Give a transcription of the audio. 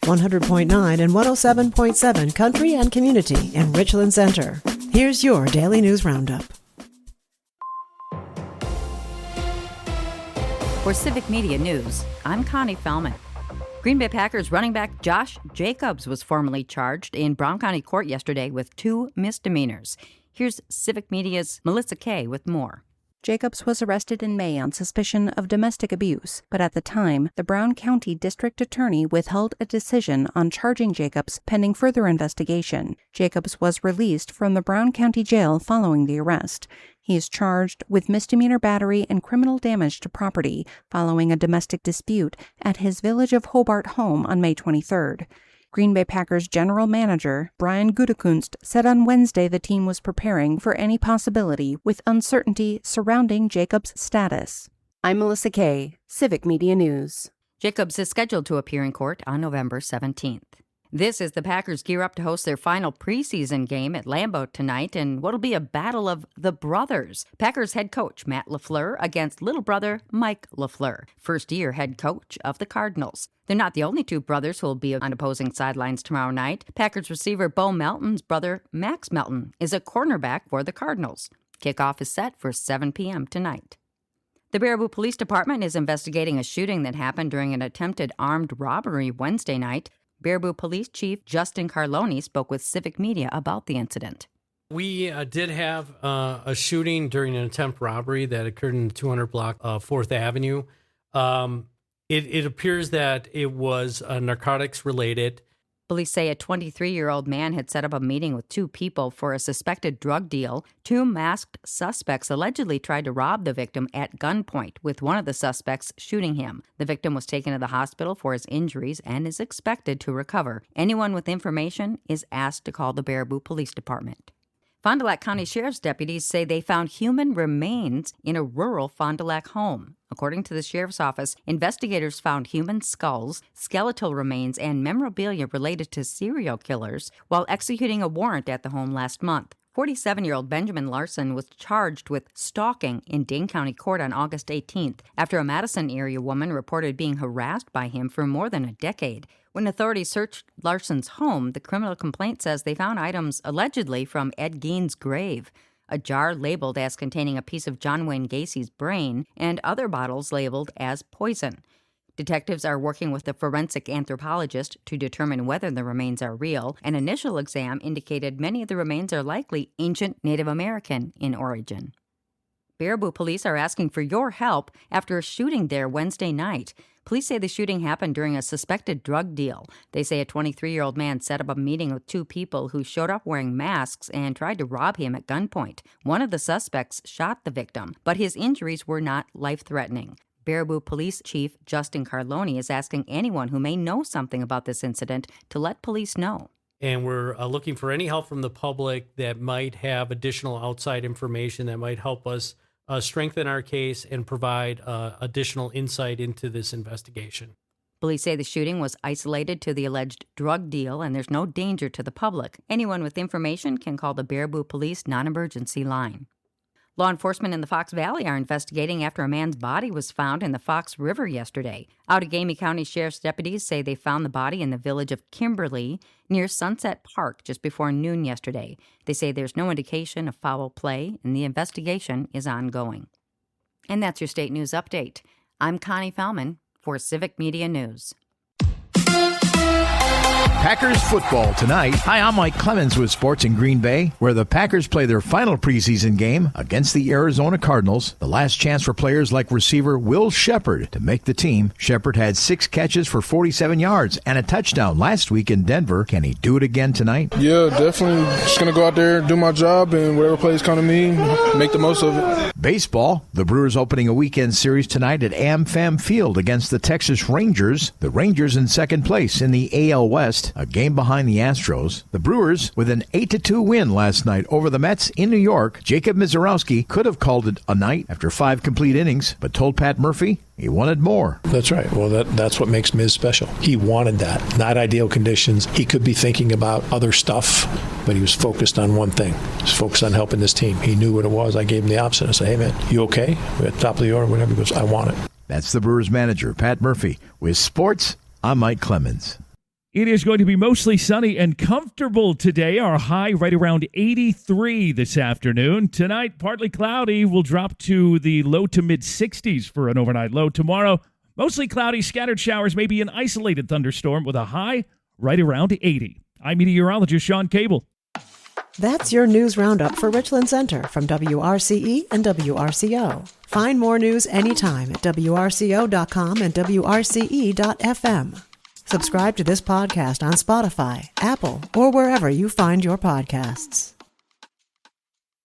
100.9 and 107.7 Country and Community in Richland Center. Here's your Daily News Roundup. For Civic Media News, I'm Connie Fellman. Green Bay Packers running back Josh Jacobs was formally charged in Brown County Court yesterday with 2 misdemeanors. Here's Civic Media's Melissa Kay with more. Jacobs was arrested in May on suspicion of domestic abuse, but at the time, the Brown County District Attorney withheld a decision on charging Jacobs pending further investigation. Jacobs was released from the Brown County Jail following the arrest. He is charged with misdemeanor battery and criminal damage to property following a domestic dispute at his Village of Hobart home on May 23rd. Green Bay Packers general manager Brian Gutekunst said on Wednesday the team was preparing for any possibility with uncertainty surrounding Jacobs' status. I'm Melissa Kay, Civic Media News. Jacobs is scheduled to appear in court on November 17th. This is the Packers gear up to host their final preseason game at Lambeau tonight in what'll be a battle of the brothers. Packers head coach Matt LaFleur against little brother Mike LaFleur, first-year head coach of the Cardinals. They're not the only 2 brothers who will be on opposing sidelines tomorrow night. Packers receiver Bo Melton's brother Max Melton is a cornerback for the Cardinals. Kickoff is set for 7 p.m. tonight. The Baraboo Police Department is investigating a shooting that happened during an attempted armed robbery Wednesday night. Baraboo Police Chief Justin Carloni spoke with Civic Media about the incident. We did have a shooting during an attempt robbery that occurred in the 200 block of 4th Avenue. It appears that it was narcotics related. Police say a 23-year-old man had set up a meeting with 2 people for a suspected drug deal. 2 masked suspects allegedly tried to rob the victim at gunpoint, with one of the suspects shooting him. The victim was taken to the hospital for his injuries and is expected to recover. Anyone with information is asked to call the Baraboo Police Department. Fond du Lac County Sheriff's deputies say they found human remains in a rural Fond du Lac home. According to the Sheriff's Office, investigators found human skulls, skeletal remains, and memorabilia related to serial killers while executing a warrant at the home last month. 47-year-old Benjamin Larson was charged with stalking in Dane County Court on August 18th after a Madison area woman reported being harassed by him for more than a decade. When authorities searched Larson's home, the criminal complaint says they found items allegedly from Ed Gein's grave, a jar labeled as containing a piece of John Wayne Gacy's brain, and other bottles labeled as poison. Detectives are working with a forensic anthropologist to determine whether the remains are real. An initial exam indicated many of the remains are likely ancient Native American in origin. Baraboo police are asking for your help after a shooting there Wednesday night. Police say the shooting happened during a suspected drug deal. They say a 23-year-old man set up a meeting with 2 people who showed up wearing masks and tried to rob him at gunpoint. One of the suspects shot the victim, but his injuries were not life-threatening. Baraboo Police Chief Justin Carloni is asking anyone who may know something about this incident to let police know. And we're looking for any help from the public that might have additional outside information that might help us strengthen our case and provide additional insight into this investigation. Police say the shooting was isolated to the alleged drug deal and there's no danger to the public. Anyone with information can call the Baraboo Police non-emergency line. Law enforcement in the Fox Valley are investigating after a man's body was found in the Fox River yesterday. Outagamie County Sheriff's deputies say they found the body in the village of Kimberly near Sunset Park just before noon yesterday. They say there's no indication of foul play and the investigation is ongoing. And that's your state news update. I'm Connie Fellman for Civic Media News. Packers football tonight. Hi, I'm Mike Clemens with Sports in Green Bay, where the Packers play their final preseason game against the Arizona Cardinals. The last chance for players like receiver Will Shepard to make the team. Shepard had 6 catches for 47 yards and a touchdown last week in Denver. Can he do it again tonight? Yeah, definitely. Just going to go out there, do my job, and whatever plays come to me, make the most of it. Baseball. The Brewers opening a weekend series tonight at AmFam Field against the Texas Rangers. The Rangers in second place in the AL West, a game behind the Astros. The Brewers with an 8-2 win last night over the Mets in New York. Jacob Mizorowski could have called it a night after 5 complete innings, but told Pat Murphy he wanted more. That's right. Well, that's what makes Miz special. He wanted that. Not ideal conditions. He could be thinking about other stuff, but he was focused on one thing. He was focused on helping this team. He knew what it was. I gave him the option. I said, hey, man, you okay? We're at the top of the order, whatever. He goes, I want it. That's the Brewers manager, Pat Murphy. With sports, I'm Mike Clemens. It is going to be mostly sunny and comfortable today. Our high right around 83 this afternoon. Tonight, partly cloudy. Will drop to the low to mid 60s for an overnight low. Tomorrow, mostly cloudy, scattered showers, maybe an isolated thunderstorm with a high right around 80. I'm meteorologist Sean Cable. That's your news roundup for Richland Center from WRCE and WRCO. Find more news anytime at WRCO.com and WRCE.FM. Subscribe to this podcast on Spotify, Apple, or wherever you find your podcasts.